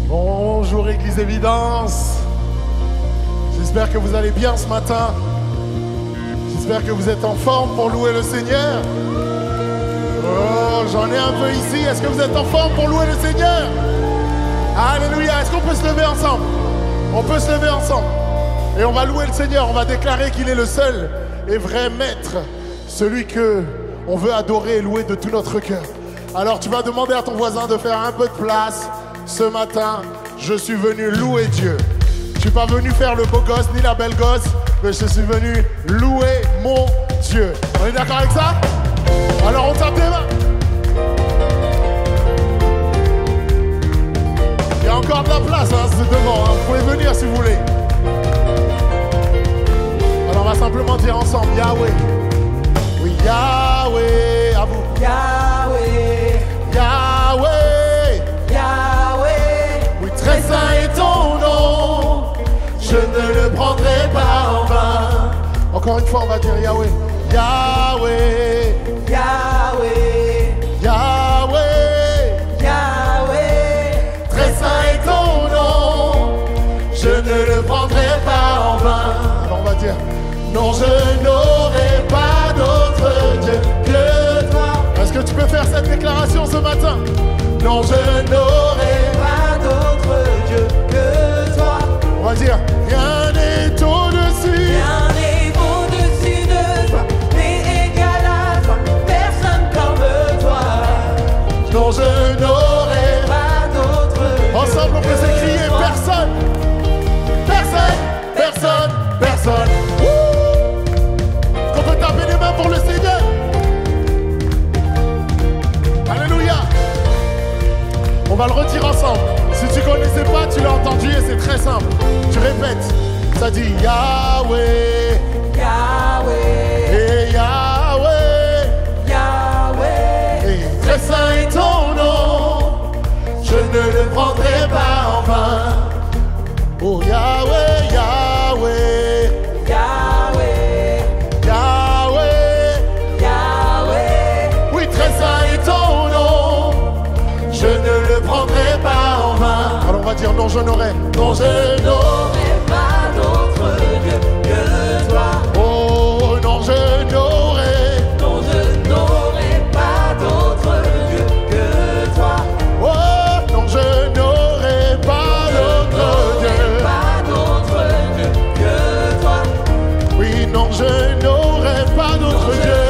Bonjour Église Évidence. J'espère que vous allez bien ce matin. J'espère que vous êtes en forme pour louer le Seigneur. Oh, j'en ai un peu ici. Est-ce que vous êtes en forme pour louer le Seigneur? Alléluia. Est-ce qu'on peut se lever ensemble? On peut se lever ensemble. Et on va louer le Seigneur. On va déclarer qu'il est le seul et vrai maître. Celui que on veut adorer et louer de tout notre cœur. Alors tu vas demander à ton voisin de faire un peu de place. Ce matin, je suis venu louer Dieu. Je ne suis pas venu faire le beau gosse ni la belle gosse, mais je suis venu louer mon Dieu. On est d'accord avec ça? Alors on tape les mains. Il y a encore de la place, hein, c'est devant. Hein. Vous pouvez venir si vous voulez. Alors on va simplement dire ensemble Yahweh. Oui, Yahweh, à vous. Yahweh, Yahweh, Yahweh, oui, très saint est ton nom. Je ne le prendrai pas en vain. Encore une fois, on va dire Yahweh. Yahweh, Yahweh, Yahweh, Yahweh, très saint est ton nom. Je ne le prendrai pas en vain. Alors on va dire, non, je n'aurai pas d'autre Dieu que toi. Est-ce que tu peux faire cette déclaration ce matin? Non, je n'aurai pas d'autre Dieu que toi. On va dire, rien n'est au-dessus. Rien n'est au-dessus de toi, mais égal à toi, personne comme toi. Non, je n'aurai Pas d'autre Dieu. Ensemble, on peut s'écrier personne. Personne, personne, personne. Qu'on peut taper les mains pour le Seigneur. Alléluia. On va le redire ensemble. Si tu ne connaissais pas, tu l'as entendu et c'est très simple. Tu répètes. Ça dit Yahweh. Yahweh, Et Yahweh. Yahweh, Et très saint est ton nom. Je ne le prendrai pas en vain. Oh Yahweh, Yahweh. Yahweh, Yahweh. Yahweh, Oui, très saint est ton nom. Je ne le prendrai pas en vain. Alors on va dire non, je n'aurai. Non, je n'aurai. pas d'autre Dieu que toi. Oh non, je n'aurai. Non, je n'aurai pas d'autre Dieu que toi. Oh non, je n'aurai pas d'autre Dieu. Pas d'autre Dieu que toi. Oui, non, je n'aurai pas d'autre Dieu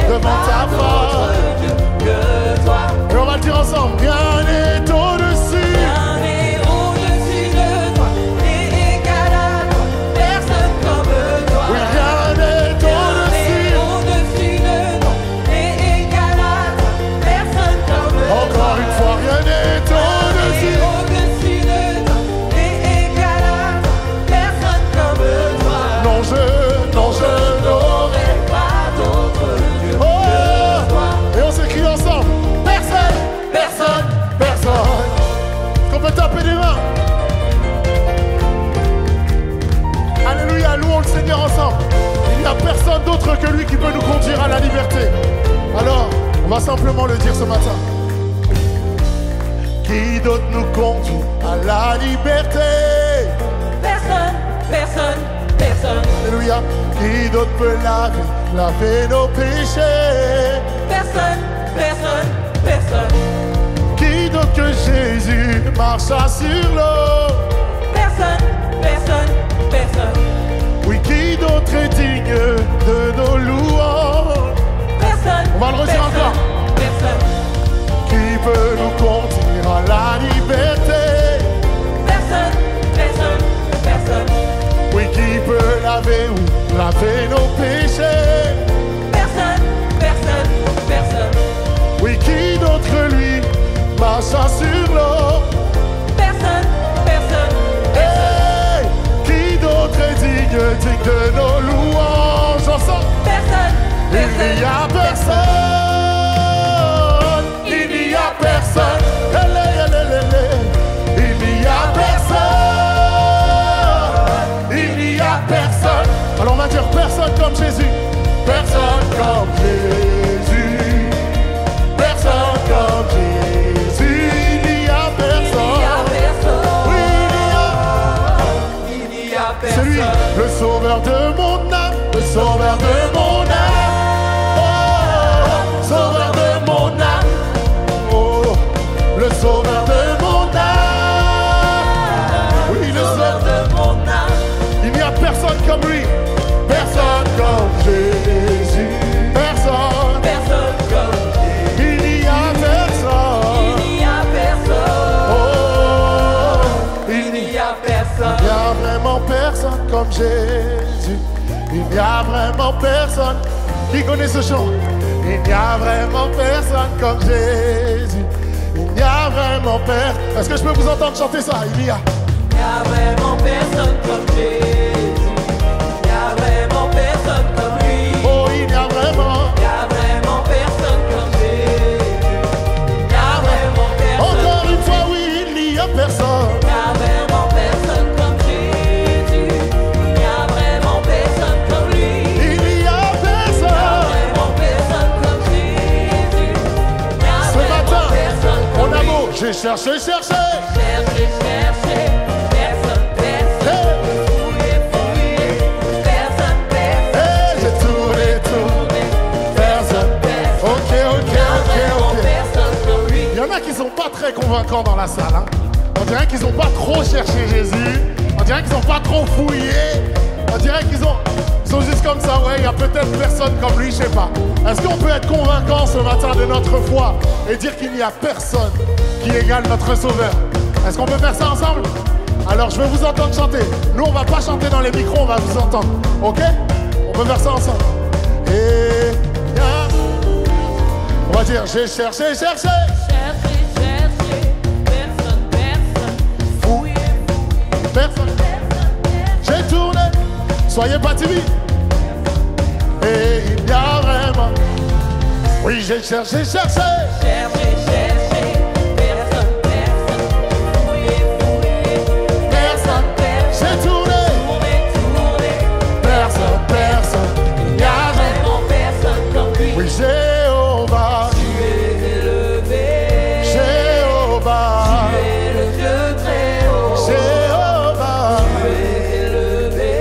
devant ta face. Dieu que toi. Et on va le dire ensemble. Rien n'est au-dessus. Rien n'est au-dessus de toi et égal à toi, personne comme toi. Oui, rien n'est Rien n'est au-dessus. au-dessus de toi et égal à toi, personne comme toi. Encore une fois, rien n'est au-dessus. Au-dessus de toi et égal à toi, personne comme toi. Non, je n'aurai. Pas d'autre Dieu Oh! que toi. Et on s'écrit ensemble. Personne, Personne, personne. Qu'on peut taper des mains. Alléluia, louons le Seigneur ensemble. Il n'y a personne d'autre que lui qui peut nous conduire à la liberté. Alors, on va simplement le dire ce matin. Qui d'autre nous conduit à la liberté? personne, personne, personne, Alléluia. Qui d'autre peut laver nos péchés? personne, personne, personne, Qui d'autre que Jésus marcha sur l'eau? personne, personne, personne, Oui, qui d'autre est digne de nos louanges? personne. On va le redire personne, encore. Personne, Qui peut nous conduire à la liberté? personne, personne, personne, Oui, qui peut laver nos péchés? personne, personne, personne, Oui, qui d'autre lui marcha sur l'eau? personne, personne, Hey! Qui d'autre est digne de nos louanges? Ensemble. personne, Il n'y a personne. Il n'y a personne. Il n'y a personne. Il n'y a personne. Alors on va dire personne comme Jésus. Personne comme Jésus. le sauveur de mon âme, le sauveur de mon âme, oh, sauveur de mon âme, oh, le sauveur de mon âme, oui, le sauveur de mon âme. Il n'y a personne comme lui, personne comme Jésus, personne, Personne comme il n'y a personne, il n'y a personne. oh, Il n'y a personne. il n'y a vraiment personne comme Jésus. Il n'y a vraiment personne. Qui connaît ce chant? Il n'y a vraiment personne comme Jésus. Il n'y a vraiment personne. Est-ce que je peux vous entendre chanter ça? Il y a. Il n'y a vraiment personne comme Jésus. Il n'y a vraiment personne comme lui. Oh, il n'y a vraiment. Il n'y a vraiment personne comme Jésus. Il n'y a vraiment personne. Encore une fois, oui, il n'y a personne. Il n'y a vraiment personne comme Jésus. Il n'y a vraiment personne comme lui. Il n'y a Il n'y a personne. vraiment personne comme Jésus. Il n'y a Ce vraiment matin, personne mon comme lui. amour, j'ai cherché, cherché. Cherchez, cherchez, personne, personne. Fouillez, fouillez, personne, personne. Hey, j'ai tourné, tourné. Personne. Ok, ok, ok, ok. Personne comme lui. Il y en a qui sont pas très convaincants dans la salle. Hein. On dirait qu'ils n'ont pas trop cherché Jésus. On dirait qu'ils n'ont pas trop fouillé. On dirait qu'ils sont juste comme ça. Ouais, il y a peut-être personne comme lui, je sais pas. Est-ce qu'on peut être convaincant ce matin de notre foi et dire qu'il n'y a personne qui égale notre Sauveur? Est-ce qu'on peut faire ça ensemble? Alors je vais vous entendre chanter. Nous, on va pas chanter dans les micros, on va vous entendre. Ok? On peut faire ça ensemble. Et on va dire, j'ai cherché, cherché. Cherchez, cherchez, personne, personne. Fouillez, fouillez, Personne. J'ai tourné. Soyez pas timides. Et il y a vraiment. Oui, j'ai cherché, cherché. cherchez, cherchez, personne, personne. Fouillez, fouillez, personne, personne. J'ai tourné. Tournez, tournez, Personne, personne. il n'y a vraiment personne comme lui. Oui, Jéhovah. Tu es élevé, Jéhovah. tu es le Dieu très haut. Jéhovah. Tu es élevé,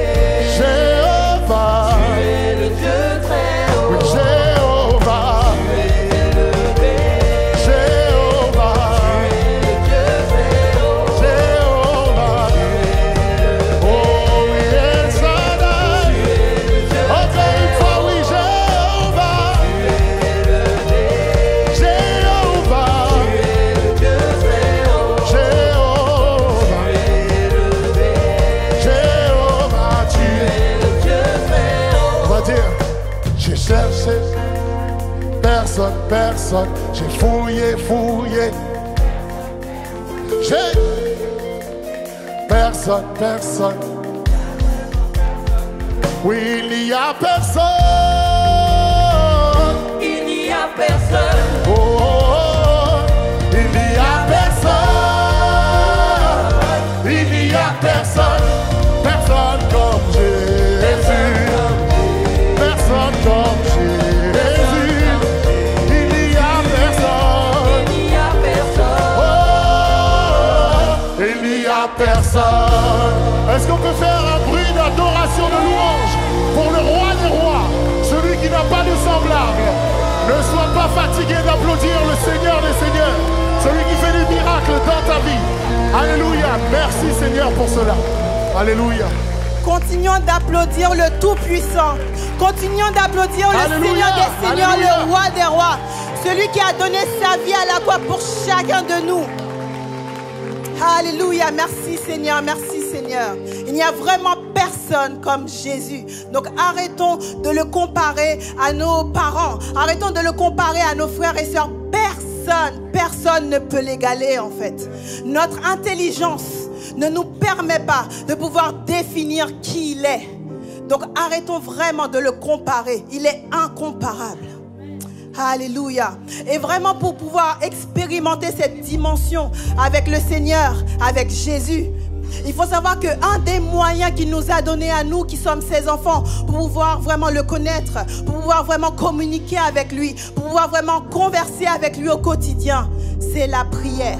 Jéhovah. tu es le Dieu très haut. Oui, Jéhovah. Tu es élevé, Jéhovah. tu es le Dieu très haut. Jéhovah. Oh, oui, El Shaddai. Tu es le Dieu Encore une fois, oui, Jéhovah. Jéhovah. Tu es le Dieu très haut. Jéhovah. Jéhovah, tu es. Le Dieu très haut. On va dire, j'ai cherché, personne, personne, j'ai fouillé, fouillé. J'ai personne, personne. Oui, il n'y a personne. Il n'y a personne. Oh, oh, oh. Il n'y a personne. Il n'y a personne. Personne comme Jésus. Personne comme Jésus. Il n'y a personne. Il n'y a personne. Oh, il n'y a personne. Est-ce qu'on peut faire un bruit d'adoration, de louange pour le roi des rois, celui qui n'a pas de semblable? Ne sois pas fatigué d'applaudir le Seigneur des Seigneurs, celui qui fait des miracles dans ta vie. Alléluia. Merci Seigneur pour cela. Alléluia. Continuons d'applaudir le Tout-Puissant. Continuons d'applaudir le Alléluia, Seigneur des Seigneurs, alléluia. le Roi des Rois. Celui qui a donné sa vie à la croix pour chacun de nous. Alléluia. Merci Seigneur, merci Seigneur. Il n'y a vraiment personne comme Jésus. Donc arrêtons de le comparer à nos parents. Arrêtons de le comparer à nos frères et sœurs. Personne ne peut l'égaler en fait. Notre intelligence ne nous permet pas de pouvoir définir qui il est. Donc arrêtons vraiment de le comparer. Il est incomparable. Alléluia. Et vraiment pour pouvoir expérimenter cette dimension avec le Seigneur, avec Jésus, il faut savoir qu'un des moyens qu'il nous a donné à nous qui sommes ses enfants pour pouvoir vraiment le connaître, pour pouvoir vraiment communiquer avec lui, pour pouvoir vraiment converser avec lui au quotidien, c'est la prière.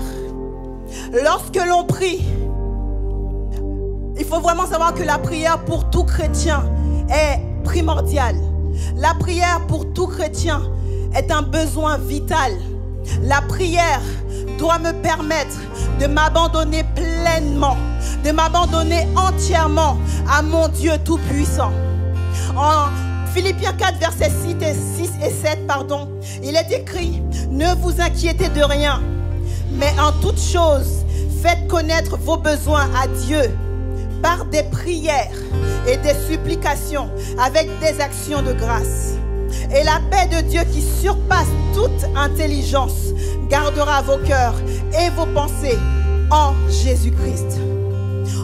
Lorsque l'on prie, il faut vraiment savoir que la prière pour tout chrétien est primordiale. La prière pour tout chrétien est un besoin vital. La prière doit me permettre de m'abandonner pleinement, de m'abandonner entièrement à mon Dieu Tout-Puissant. En Philippiens 4, versets 6 et 7, il est écrit: ne vous inquiétez de rien, mais en toute chose, faites connaître vos besoins à Dieu par des prières et des supplications avec des actions de grâce. Et la paix de Dieu qui surpasse toute intelligence gardera vos cœurs et vos pensées en Jésus-Christ.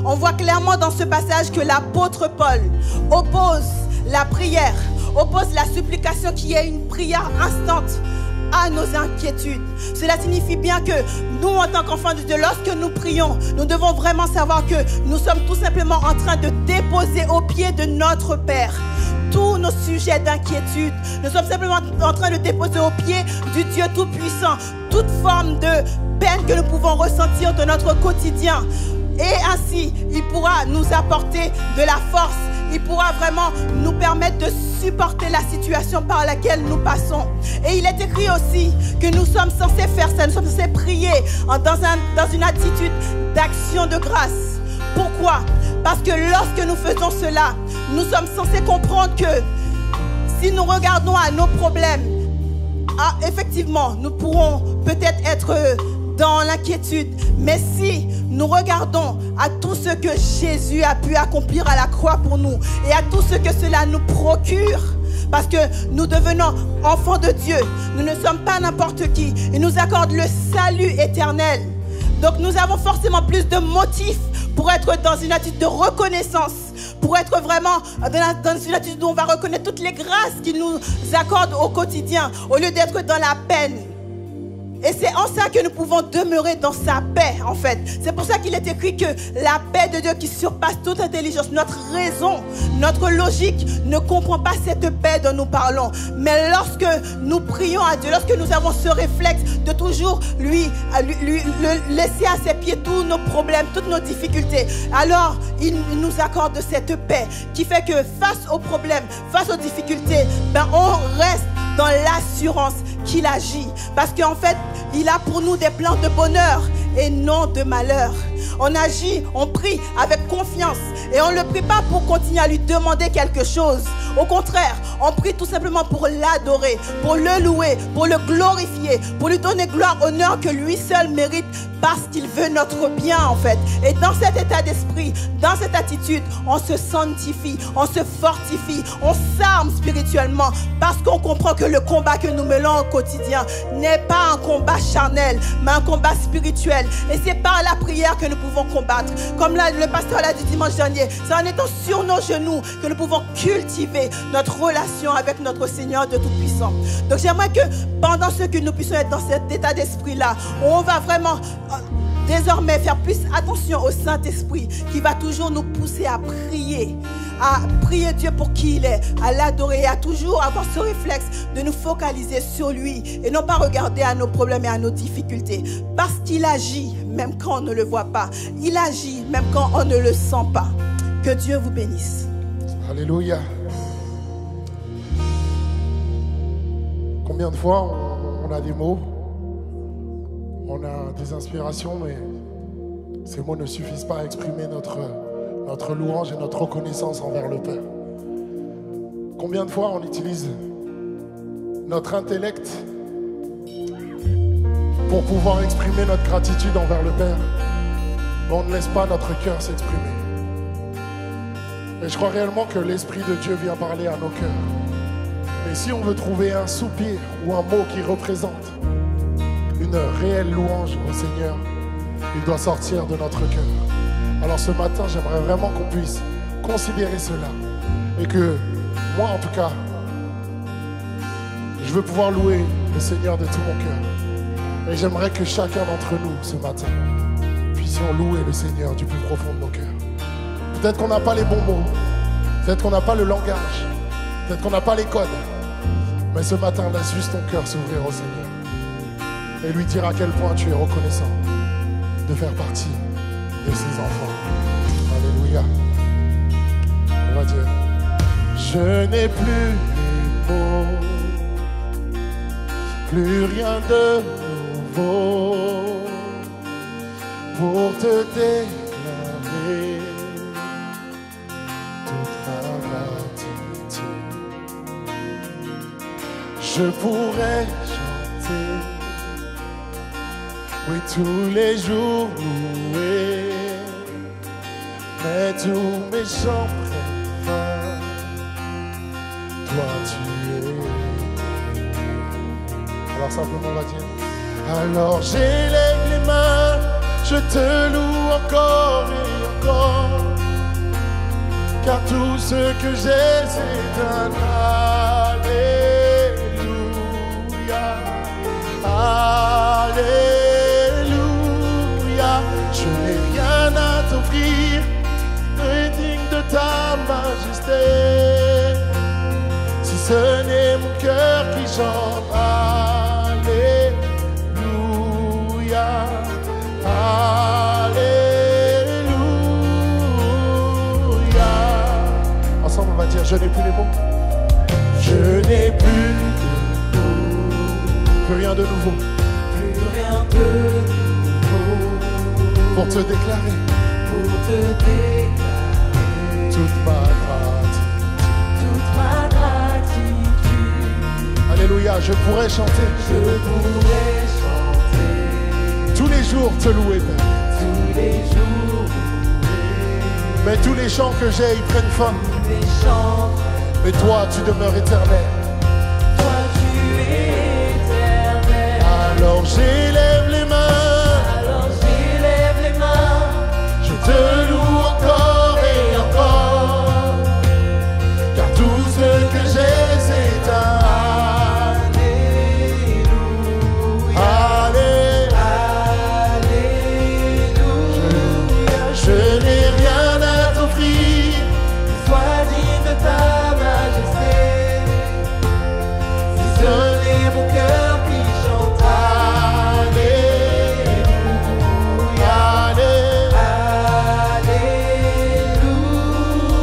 On voit clairement dans ce passage que l'apôtre Paul oppose la prière, oppose la supplication qui est une prière instante à nos inquiétudes. Cela signifie bien que nous, en tant qu'enfants de Dieu, lorsque nous prions, nous devons vraiment savoir que nous sommes tout simplement en train de déposer aux pieds de notre Père tous nos sujets d'inquiétude. Nous sommes simplement en train de déposer aux pieds du Dieu Tout-Puissant toute forme de peine que nous pouvons ressentir de notre quotidien. Et ainsi, il pourra nous apporter de la force. Il pourra vraiment nous permettre de supporter la situation par laquelle nous passons. Et il est écrit aussi que nous sommes censés faire ça. Nous sommes censés prier dans une attitude d'action de grâce. Pourquoi? Parce que lorsque nous faisons cela, nous sommes censés comprendre que si nous regardons à nos problèmes, effectivement, nous pourrons peut-être être dans l'inquiétude. Mais si nous regardons à tout ce que Jésus a pu accomplir à la croix pour nous et à tout ce que cela nous procure, parce que nous devenons enfants de Dieu, nous ne sommes pas n'importe qui. Il nous accorde le salut éternel. Donc nous avons forcément plus de motifs pour être dans une attitude de reconnaissance, pour être vraiment dans une attitude où on va reconnaître toutes les grâces qu'il nous accorde au quotidien, au lieu d'être dans la peine. Et c'est en ça que nous pouvons demeurer dans sa paix, en fait. C'est pour ça qu'il est écrit que la paix de Dieu qui surpasse toute intelligence, notre raison, notre logique ne comprend pas cette paix dont nous parlons. Mais lorsque nous prions à Dieu, lorsque nous avons ce réflexe de toujours lui laisser à ses pieds tous nos problèmes, toutes nos difficultés, alors il nous accorde cette paix qui fait que face aux problèmes, face aux difficultés, on reste dans l'assurance qu'il agit. Parce qu'en fait, il a pour nous des plans de bonheur et non de malheur. On agit, on prie avec confiance. Et on ne le prie pas pour continuer à lui demander quelque chose. Au contraire, on prie tout simplement pour l'adorer, pour le louer, pour le glorifier, pour lui donner gloire, honneur que lui seul mérite parce qu'il veut notre bien en fait. Et dans cet état d'esprit, dans cette attitude, on se sanctifie, on se fortifie, on s'arme spirituellement parce qu'on comprend que le combat que nous menons au quotidien n'est pas un combat charnel, mais un combat spirituel. Et c'est par la prière que nous pouvons combattre. Comme le pasteur l'a dit dimanche dernier, c'est en étant sur nos genoux que nous pouvons cultiver notre relation avec notre Seigneur de Tout-Puissant. Donc j'aimerais que pendant ce que nous puissions être dans cet état d'esprit-là, on va vraiment désormais faire plus attention au Saint-Esprit qui va toujours nous pousser à prier Dieu pour qui il est, à l'adorer, à toujours avoir ce réflexe de nous focaliser sur lui et non pas regarder à nos problèmes et à nos difficultés. Parce qu'il agit même quand on ne le voit pas. Il agit même quand on ne le sent pas. Que Dieu vous bénisse. Alléluia. Combien de fois on a des mots, on a des inspirations, mais ces mots ne suffisent pas à exprimer notre louange et notre reconnaissance envers le Père. Combien de fois on utilise notre intellect pour pouvoir exprimer notre gratitude envers le Père, mais on ne laisse pas notre cœur s'exprimer. Et je crois réellement que l'Esprit de Dieu vient parler à nos cœurs. Et si on veut trouver un soupir ou un mot qui représente une réelle louange au Seigneur, il doit sortir de notre cœur. Alors ce matin, j'aimerais vraiment qu'on puisse considérer cela. Et que moi, en tout cas, je veux pouvoir louer le Seigneur de tout mon cœur. Et j'aimerais que chacun d'entre nous, ce matin, puissions louer le Seigneur du plus profond de nos cœurs. Peut-être qu'on n'a pas les bons mots, peut-être qu'on n'a pas le langage, peut-être qu'on n'a pas les codes. Mais ce matin, laisse juste ton cœur s'ouvrir au Seigneur et lui dire à quel point tu es reconnaissant de faire partie de ses enfants. Alléluia. On va dire, je n'ai plus les mots, plus rien de nouveau pour te déclarer toute ma gratitude. Je pourrais chanter, oui, tous les jours louer, mais tous mes chants prennent fin. Toi tu es. Alors simplement on va dire, alors j'élève les mains, je te loue encore et encore, car tout ce que j'ai c'est un Alléluia. Alléluia. Je n'ai rien à t'offrir, digne de ta majesté, si ce n'est mon cœur qui chante Alléluia. Alléluia. Ensemble on va dire, je n'ai plus les mots. Je n'ai plus de mots. Plus rien de nouveau. Plus rien de nouveau Pour te déclarer. pour te déclarer Toute ma gratitude. toute ma gratitude. Alléluia, je pourrais chanter. Je pourrais chanter Tous les jours te louer, Père. tous les jours, Mais tous les chants que j'ai, ils prennent fin. les chants. Mais toi, tu demeures éternel. Toi tu es éternel. Alors j'élève les mains, Alors j'élève les mains, je te loue encore et encore, car tout ce que j'ai, c'est un Alléluia. Alléluia. Alléluia. Je n'ai rien à t'offrir, Sois digne de ta majesté. Si ce n'est mon cœur qui chante Alléluia.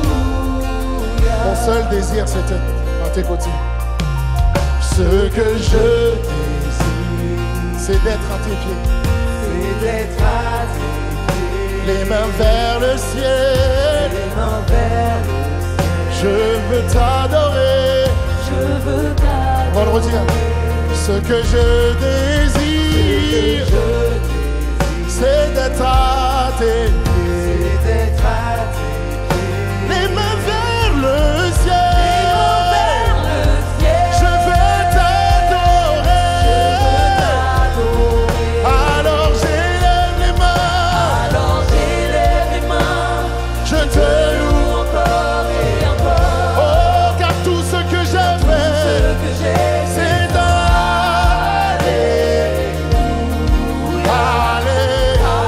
Alléluia. mon seul désir, c'était à tes côtés. Ce que je désire, c'est d'être à tes pieds, C'est d'être à tes pieds, les mains vers le ciel. les mains vers le ciel. Je veux t'adorer. Je veux On va le redire. Ce que je désire, c'est d'être à tes pieds, d'être à tes pieds, les mains vers le ciel. vers le ciel. Je veux t'adorer. Adorer. Alors j'élève les mains, Alors j'élève les mains, je te loue. encore et encore. Oh, car tout ce que j'ai Ce fait, que j'ai, c'est Alléluia.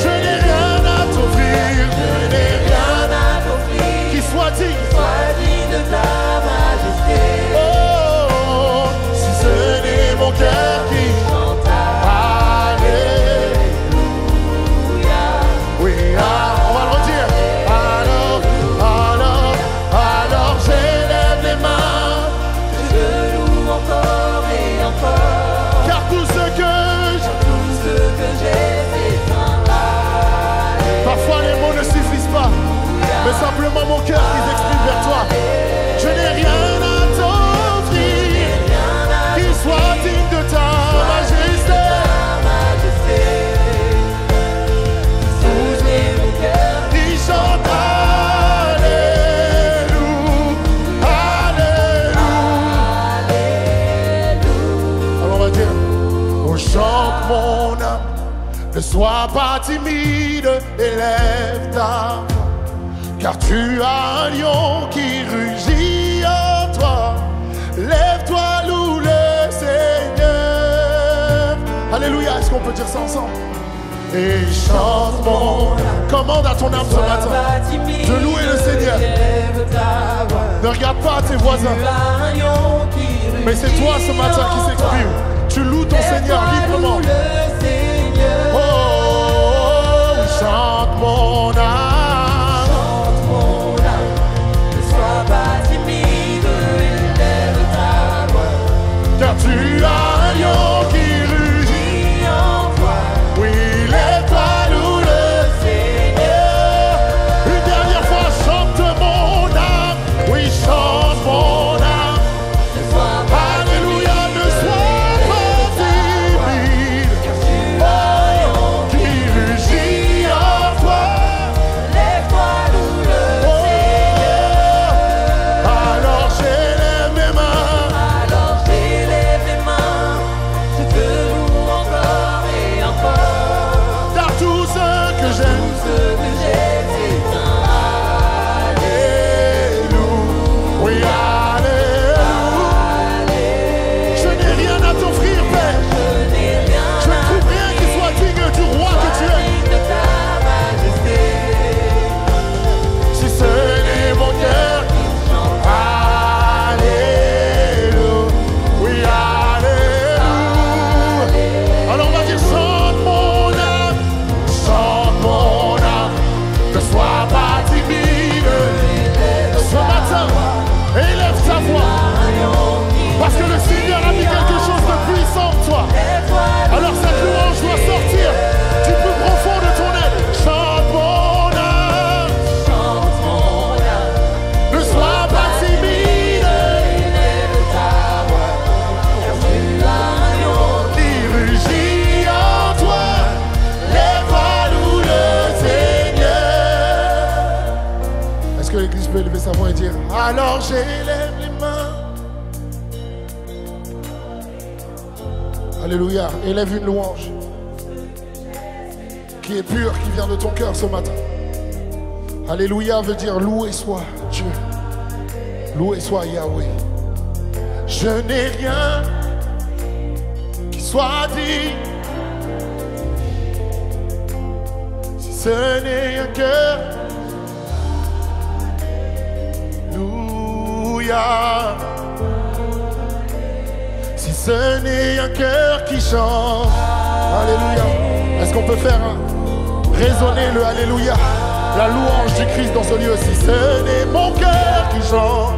Je n'ai rien à t'offrir, je n'ai rien Rien à t'offrir, qui soit digne. sois digne de ta majesté. Oh, si ce n'est mon cœur qui Chante Alléluia. Oui, on va le redire. Alors j'élève les mains, Je loue encore et encore. car tout ce que Tout ce que j'ai, c'est un parfois les mots ne suffisent pas, mais simplement mon cœur qui s'exprime vers toi. Je n'ai rien à t'offrir qui soit digne de ta majesté. majesté. Ce n'est mon cœur Qui chante Alléluia, Alléluia. Alors on va dire, oh chante mon âme, ne sois pas timide, élève ta voix, car tu as un lion qui rugit en toi. Lève-toi, loue le Seigneur. Alléluia, est-ce qu'on peut dire ça ensemble? Et chante mon âme. Commande à ton âme ce matin de louer le Seigneur. Ne regarde pas tes voisins, mais c'est toi ce matin qui s'exprime. Tu loues ton Seigneur librement. Oh, chante mon Alors j'élève les mains. Alléluia. Élève une louange qui est pure, qui vient de ton cœur ce matin. Alléluia veut dire loué soit Dieu. Loué soit Yahweh. Je n'ai rien qui soit dit si ce n'est un cœur. Alléluia. Si ce n'est un cœur qui chante. Alléluia. Est-ce qu'on peut faire résonner le Alléluia, la louange du Christ dans ce lieu? Si ce n'est mon cœur qui chante.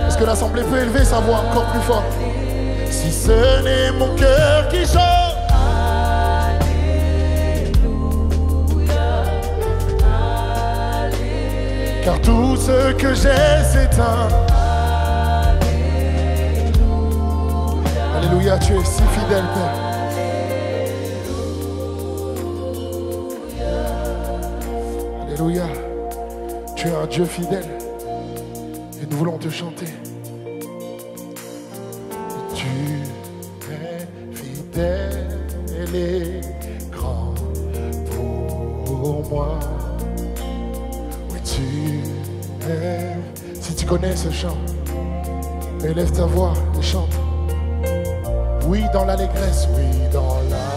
Est-ce que l'assemblée peut élever sa voix encore plus fort? Si ce n'est mon cœur qui chante. Car tout ce que j'ai s'éteint. Alléluia, tu es si fidèle, Père. Alléluia, tu es un Dieu fidèle et nous voulons te chanter. Tu es fidèle et grand pour moi. Oui, tu es. Si tu connais ce chant, élève ta voix et chante. Oui, dans l'allégresse, oui, dans la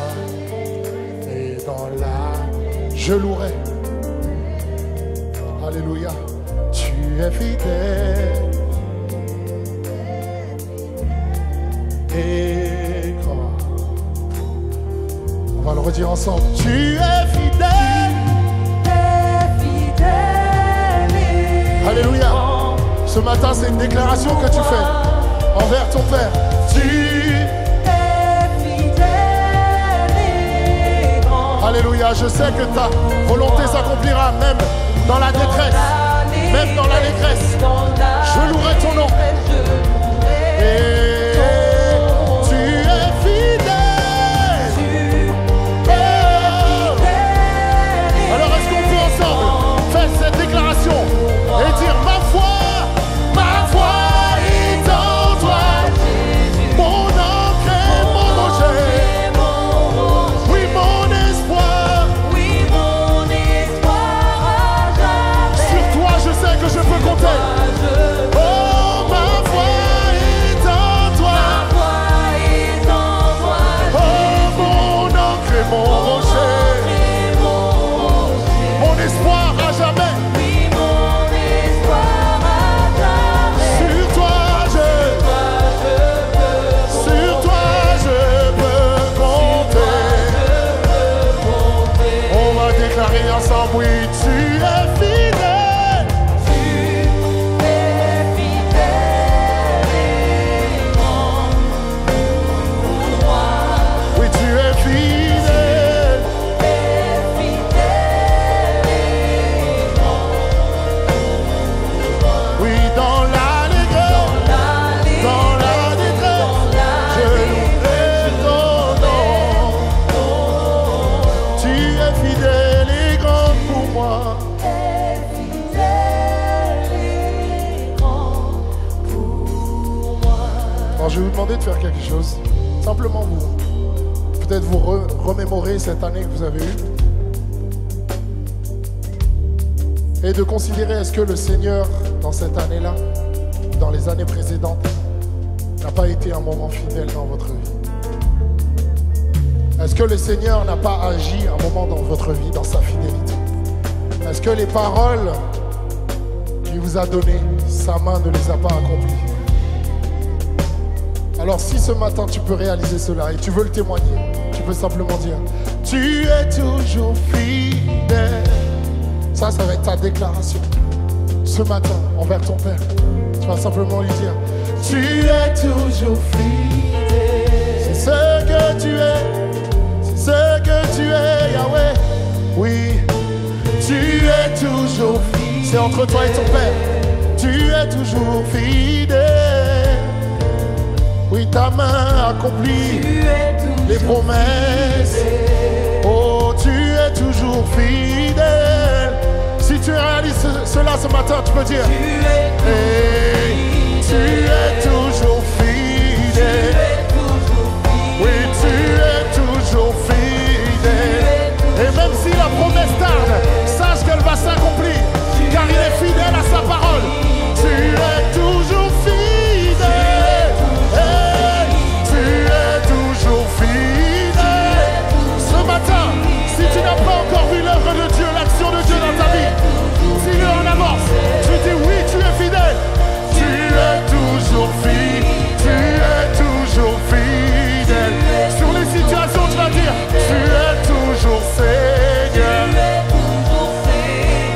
et dans la, je louerai. Alléluia, tu es fidèle et grand. On va le redire ensemble. Tu es fidèle. Alléluia. Ce matin, c'est une déclaration que tu fais envers ton Père. Tu es fidèle et grand. Alléluia. Je sais que ta volonté s'accomplira même dans la détresse, même dans l'allégresse. Je louerai ton nom. Et tu es fidèle. Alors est-ce qu'on peut ensemble faire cette déclaration et dire ma foi est en toi, mon ancre et mon rocher, oui mon espoir. Sur toi je sais que je peux compter. Oh ma foi est en toi, oh mon ancre et mon rocher, mon espoir à jamais. Ensemble, oui, tu es fidèle. Tu es fidèle et grand pour moi. Oui, tu es fidèle. Tu es fidèle et grand. Oui, dans l'allégresse, dans la détresse, je louerai ton nom. Tu es fidèle. Alors je vais vous demander de faire quelque chose. Simplement vous. Peut-être vous remémorer cette année que vous avez eue. et de considérer est-ce que le Seigneur, dans cette année-là, dans les années précédentes, n'a pas été un moment fidèle dans votre vie. Est-ce que le Seigneur n'a pas agi un moment dans votre vie, dans sa fidélité? Est-ce que les paroles qu'il vous a données, sa main ne les a pas accomplies? Alors si ce matin tu peux réaliser cela et tu veux le témoigner, tu peux simplement dire: tu es toujours fidèle. Ça va être ta déclaration ce matin envers ton Père. Tu vas simplement lui dire: tu es toujours fidèle. C'est ce que tu es, c'est ce que tu es, Yahweh. Oui, tu es toujours fidèle. C'est entre toi et ton Père. Tu es toujours fidèle. Oui, ta main accomplit les promesses. Oh, tu es toujours fidèle. Si tu réalises cela ce matin, tu peux dire: hey, tu es toujours fidèle. Oui, tu es toujours fidèle. Et même si la promesse tarde, sache qu'elle va s'accomplir, car il est fidèle à sa parole. Tu es toujours fidèle. Hey, tu es toujours fidèle. Ce matin, si tu n'as pas encore vu l'œuvre de Dieu, l'action de Dieu dans ta vie, dis-le en avance. Tu dis: oui, tu es fidèle. Tu es toujours fidèle. Tu es toujours fidèle. Sur les situations, tu vas dire: tu es toujours Seigneur.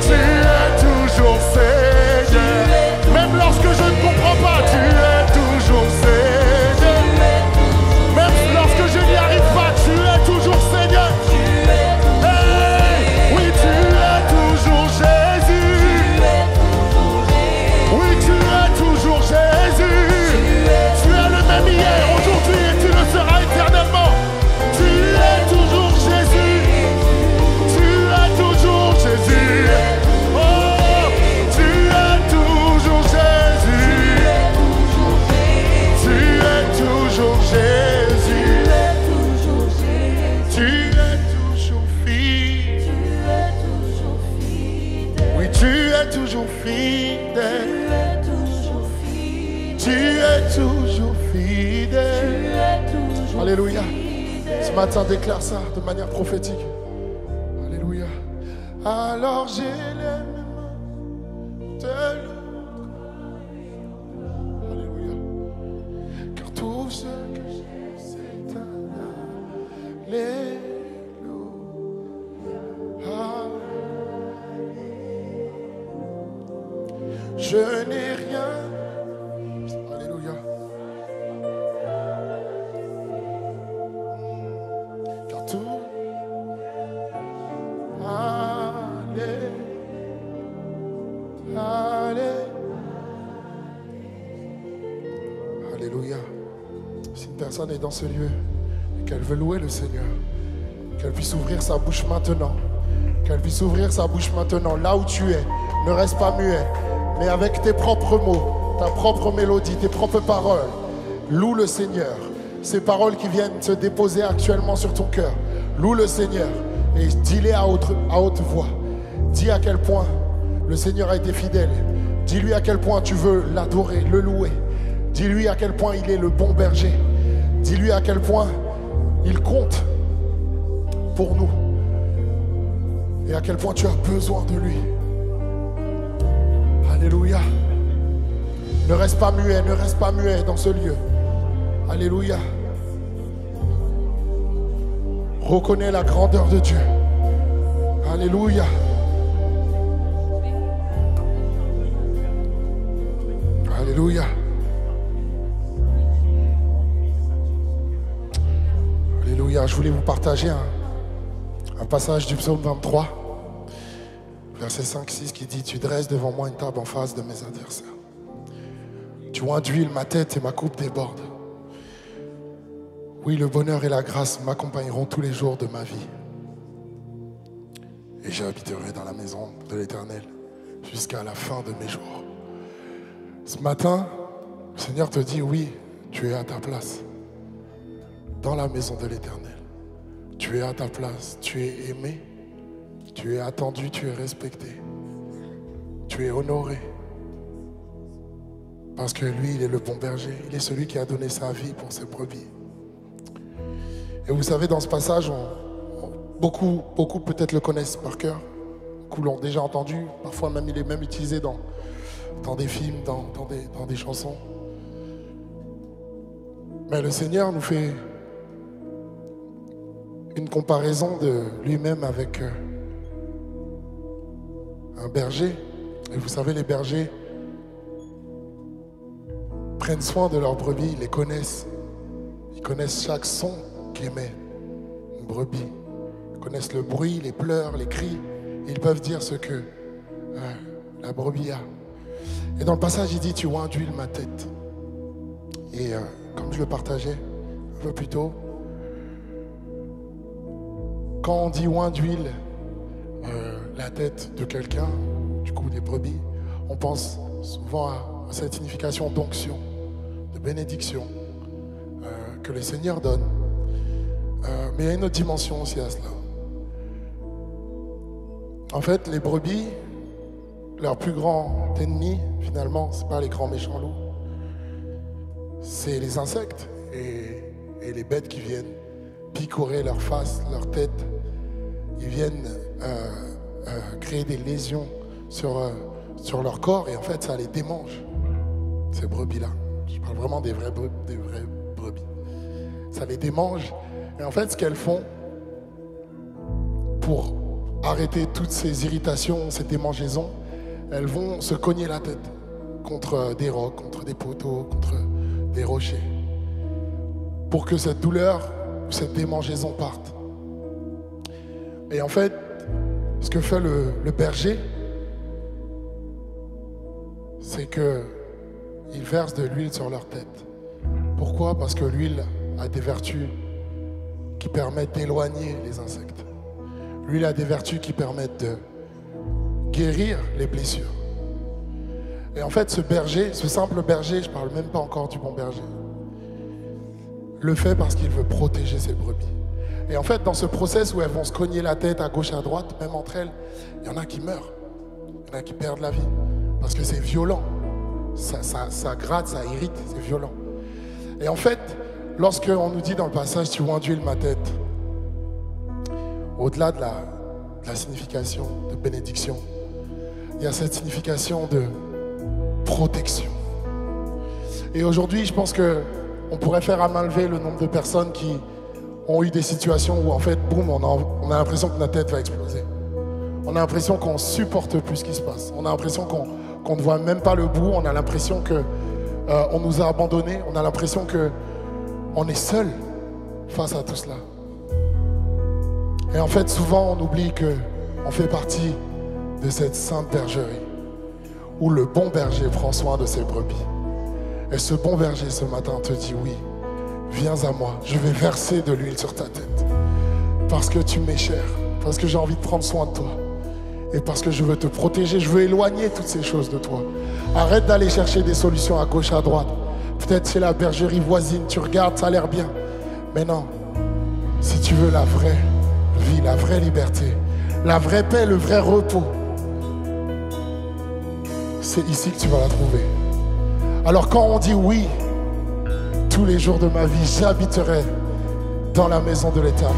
Tu es toujours Seigneur. Même lorsque je ne comprends pas, tu es toujours Seigneur. Même lorsque je n'y arrive pas, tu es toujours Seigneur. Hey, oui, tu es toujours Jésus. Oui, tu es toujours Jésus. Tu es le même hier, aujourd'hui et tu le seras éternellement. Tu es toujours Jésus. Tu es toujours Jésus. Oh, tu es toujours Jésus. Tu es toujours Jésus. Tu es toujours fidèle. Oui, tu es toujours fidèle. Tu es toujours fidèle. Alléluia. Ce matin, déclare ça de manière prophétique. Alléluia. Alors j'ai les mains de l'autre. Alléluia. Car tout ce que j'ai, c'est un alléluia. Je n'ai rien. Alléluia. Car tout. Alléluia. Si une personne est dans ce lieu et qu'elle veut louer le Seigneur, qu'elle puisse ouvrir sa bouche maintenant. Qu'elle puisse ouvrir sa bouche maintenant. Là où tu es, ne reste pas muet, mais avec tes propres mots, ta propre mélodie, tes propres paroles. Loue le Seigneur. Ces paroles qui viennent se déposer actuellement sur ton cœur. Loue le Seigneur et dis-les à haute voix. Dis à quel point le Seigneur a été fidèle. Dis-lui à quel point tu veux l'adorer, le louer. Dis-lui à quel point il est le bon berger. Dis-lui à quel point il compte pour nous. Et à quel point tu as besoin de lui. Alléluia. Ne reste pas muet dans ce lieu. Alléluia. Reconnais la grandeur de Dieu. Alléluia. Alléluia. Alléluia. Je voulais vous partager un passage du psaume 23, verset 5-6 qui dit: tu dresses devant moi une table en face de mes adversaires. Tu induis ma tête et ma coupe déborde. Oui, le bonheur et la grâce m'accompagneront tous les jours de ma vie. Et j'habiterai dans la maison de l'Éternel jusqu'à la fin de mes jours. Ce matin, le Seigneur te dit: oui, tu es à ta place dans la maison de l'Éternel. Tu es à ta place, tu es aimé, tu es attendu, tu es respecté. tu es honoré. Parce que lui, il est le bon berger. Il est celui qui a donné sa vie pour ses brebis. Et vous savez, dans ce passage, beaucoup peut-être le connaissent par cœur. Beaucoup l'ont déjà entendu. Parfois même, il est même utilisé dans des films, dans des chansons. Mais le Seigneur nous fait une comparaison de lui-même avec un berger. Et vous savez, les bergers prennent soin de leurs brebis, ils les connaissent. Ils connaissent chaque son qu'émet une brebis. Ils connaissent le bruit, les pleurs, les cris. Et ils peuvent dire ce que la brebis a. Et dans le passage, il dit, tu induis ma tête. Et comme je le partageais un peu plus tôt, quand on dit oint d'huile la tête de quelqu'un, du coup des brebis, on pense souvent à cette signification d'onction, de bénédiction que le Seigneur donne. Mais il y a une autre dimension aussi à cela. En fait, les brebis, leur plus grand ennemi, finalement, ce n'est pas les grands méchants loups, c'est les insectes et les bêtes qui viennent picorer leur face, leur tête. Ils viennent créer des lésions sur leur corps et en fait, ça les démange, ces brebis-là. Je parle vraiment des vraies brebis. Ça les démange. Et en fait, ce qu'elles font pour arrêter toutes ces irritations, ces démangeaisons, elles vont se cogner la tête contre des rocs, contre des poteaux, contre des rochers, pour que cette douleur, cette démangeaison parte. Et en fait, ce que fait le berger, c'est qu'il verse de l'huile sur leur tête. Pourquoi? Parce que l'huile a des vertus qui permettent d'éloigner les insectes. L'huile a des vertus qui permettent de guérir les blessures. Et en fait, ce berger, ce simple berger, je ne parle même pas encore du bon berger, le fait parce qu'il veut protéger ses brebis. Et en fait, dans ce process où elles vont se cogner la tête à gauche, à droite, même entre elles, il y en a qui meurent. Il y en a qui perdent la vie. Parce que c'est violent. Ça gratte, ça irrite, c'est violent. Et en fait, lorsqu'on nous dit dans le passage, tu induis ma tête, au-delà de la signification de bénédiction, il y a cette signification de protection. Et aujourd'hui, je pense qu'on pourrait faire à main levée le nombre de personnes qui ont eu des situations où en fait, boum, on a l'impression que notre tête va exploser. On a l'impression qu'on ne supporte plus ce qui se passe. On a l'impression qu'on ne voit même pas le bout. On a l'impression qu'on nous a abandonnés. On a l'impression qu'on est seul face à tout cela. Et en fait, souvent, on oublie qu'on fait partie de cette sainte bergerie où le bon berger prend soin de ses brebis. Et ce bon berger, ce matin, te dit oui, viens à moi, je vais verser de l'huile sur ta tête. Parce que tu m'es cher, parce que j'ai envie de prendre soin de toi. Et parce que je veux te protéger, je veux éloigner toutes ces choses de toi. Arrête d'aller chercher des solutions à gauche, à droite. Peut-être c'est la bergerie voisine, tu regardes, ça a l'air bien. Mais non, si tu veux la vraie vie, la vraie liberté, la vraie paix, le vrai repos, c'est ici que tu vas la trouver. Alors quand on dit oui, tous les jours de ma vie, j'habiterai dans la maison de l'Éternel,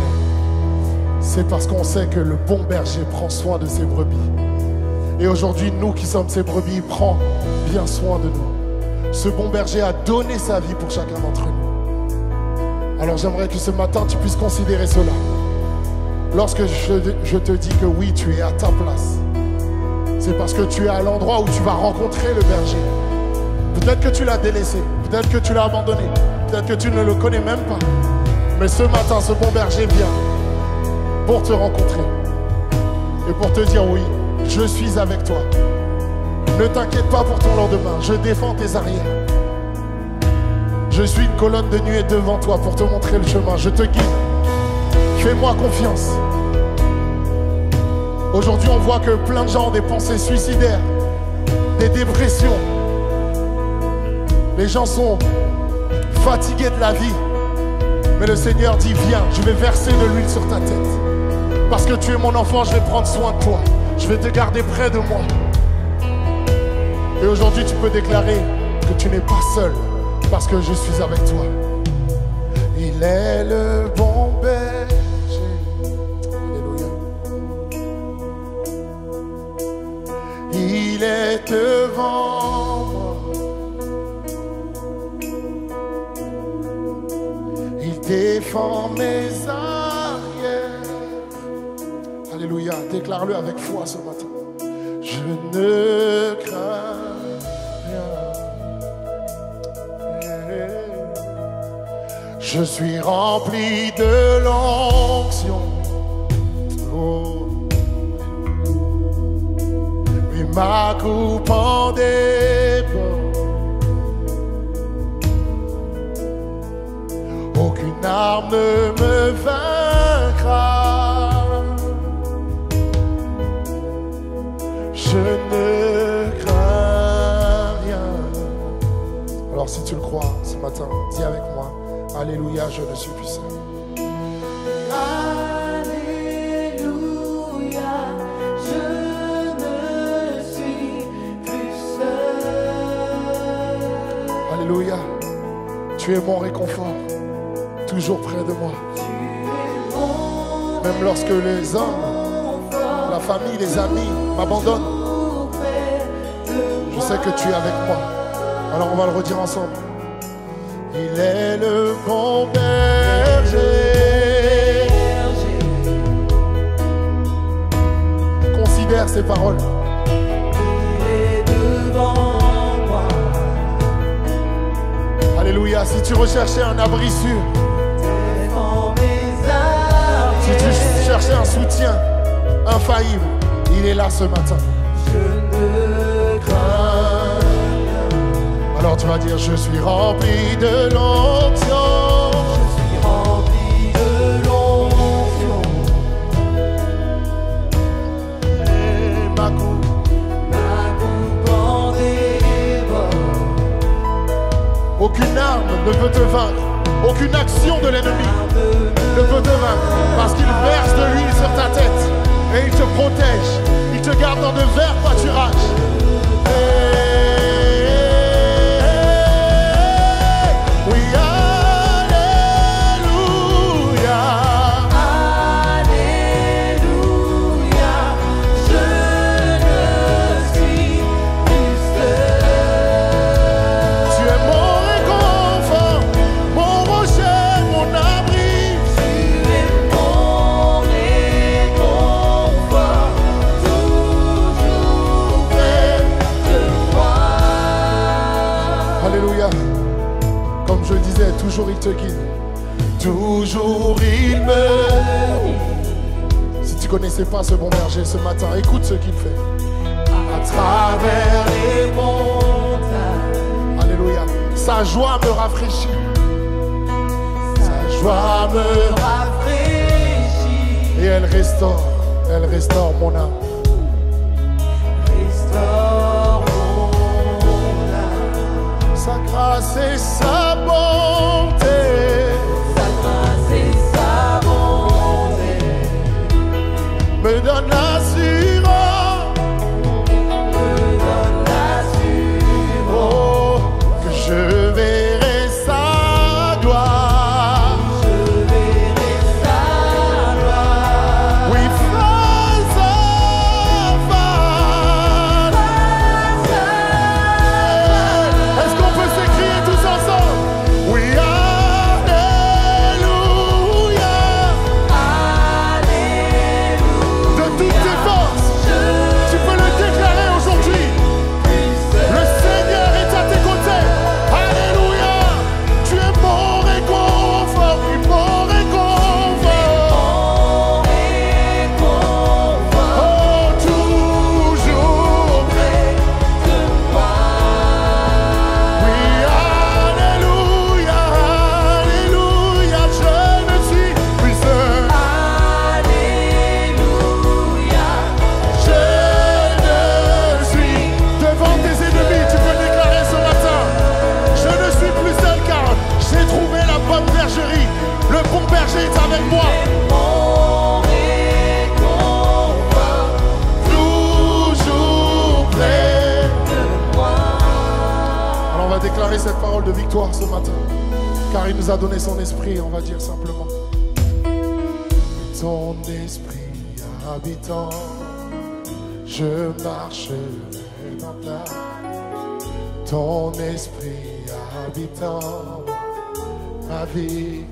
c'est parce qu'on sait que le bon berger prend soin de ses brebis. Et aujourd'hui, nous qui sommes ses brebis, il prend bien soin de nous. Ce bon berger a donné sa vie pour chacun d'entre nous. Alors j'aimerais que ce matin, tu puisses considérer cela. Lorsque je te dis que oui, tu es à ta place, c'est parce que tu es à l'endroit où tu vas rencontrer le berger. Peut-être que tu l'as délaissé, peut-être que tu l'as abandonné, peut-être que tu ne le connais même pas. Mais ce matin, ce bon berger vient pour te rencontrer et pour te dire oui, je suis avec toi. Ne t'inquiète pas pour ton lendemain, je défends tes arrières. Je suis une colonne de nuée devant toi pour te montrer le chemin, je te guide. Fais-moi confiance. Aujourd'hui, on voit que plein de gens ont des pensées suicidaires, des dépressions. Les gens sont fatigués de la vie. Mais le Seigneur dit, viens, je vais verser de l'huile sur ta tête. Parce que tu es mon enfant, je vais prendre soin de toi. Je vais te garder près de moi. Et aujourd'hui, tu peux déclarer que tu n'es pas seul parce que je suis avec toi. Il est le bon berger. Alléluia. Il est devant moi. Il défend mes arrières. Alléluia. Déclare-le avec foi ce matin. Je ne crains rien. Je suis rempli de l'onction. Oh. Et ma coupe en déborde. Aucune arme ne me vaincra. Je ne crains rien. Alors si tu le crois ce matin, dis avec moi. Alléluia, je ne suis plus seul. Alléluia, je ne suis plus seul. Alléluia, tu es mon réconfort, toujours près de moi. Même lorsque les hommes, la famille, les amis m'abandonnent, je sais que tu es avec moi. Alors on va le redire ensemble. Il est le bon berger. Considère ces paroles. Il est devant moi. Alléluia. Si tu recherchais un abri sûr, Défends mes arrières. si tu cherchais un soutien infaillible, il est là ce matin. Je ne crains. Alors tu vas dire, je suis rempli de l'onction. Je suis rempli de l'onction. Et ma coupe En déborde. aucune arme ne peut te vaincre. Aucune action de l'ennemi ne peut te vaincre. Parce qu'il verse de l'huile sur ta tête. Et il te protège. Il te garde dans de verts pâturages. Oui, alléluia. Alléluia, je ne suis plus seul. Tu es mon réconfort, mon rocher, mon abri. Tu es mon réconfort, toujours près de moi. Alléluia. Comme je le disais, toujours il te guide. Toujours il me... Si tu connaissais pas ce bon berger ce matin, écoute ce qu'il fait. À travers Les montagnes, Alléluia. Sa joie me rafraîchit. Sa joie me... rafraîchis, Et elle restaure mon âme. restaure mon âme. Sa grâce et sa bonté Sa grâce et sa bonté me donnent l'assurance, me donnent l'assurance oh, que je verrai sa gloire. je verrai sa gloire. Oui, face à face, va déclarer cette parole de victoire ce matin. Car il nous a donné son esprit, on va dire simplement. Ton esprit habitant, je marcherai dans ta. Ton esprit habitant, ma vie.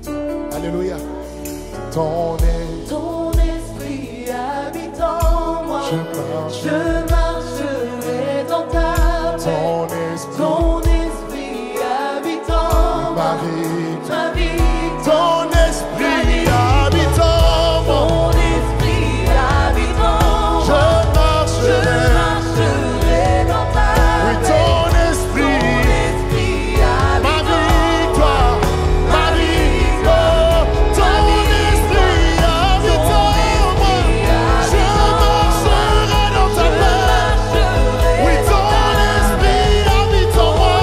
Alléluia. Ton esprit habitant moi, je marcherai dans ta paix. Ton esprit habitant ma vie. ma vie. Ton esprit habitant moi, Ton esprit habitant je moi, marcherai. dans ta Oui, paix. ton esprit, ma victoire, ma victoire. Ton esprit habitant moi, je marcherai dans ta paix. Oui, ton esprit habitant moi,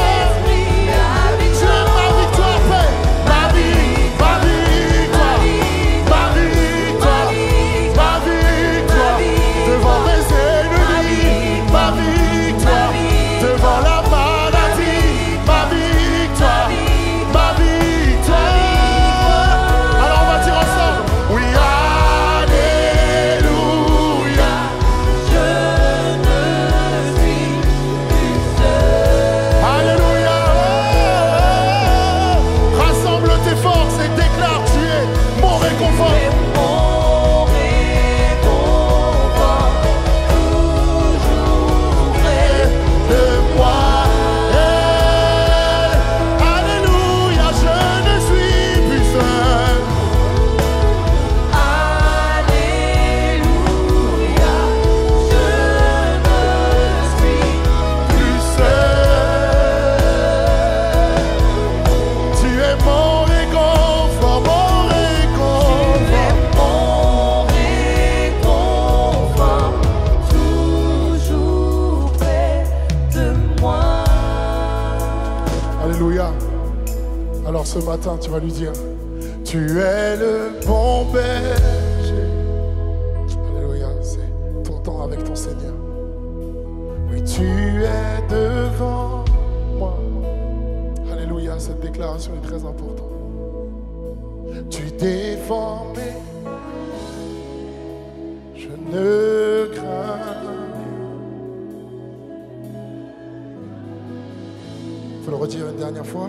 je ma victoire paix, ma vie, ma victoire, ma victoire, ma victoire devant mes ennemis, ma victoire devant la maladie, ma victoire, ma victoire. Alors on va dire ensemble, oui, alléluia. Je ne suis plus seul. Alléluia. Rassemble tes forces et déclare, tu es mon réconfort. Mon réconfort, toujours près De moi. Alléluia, je ne suis plus seul. Alléluia, je ne suis Plus seul. Tu es mon réconfort, mon réconfort. mon réconfort, toujours près de moi. Alléluia. Alors ce matin, tu vas lui dire, tu es le bon berger. Alléluia, c'est ton temps avec ton Seigneur. Oui, tu es devant moi. Alléluia, cette déclaration est très importante. Tu défends mes, je ne crains rien. Il faut le redire une dernière fois.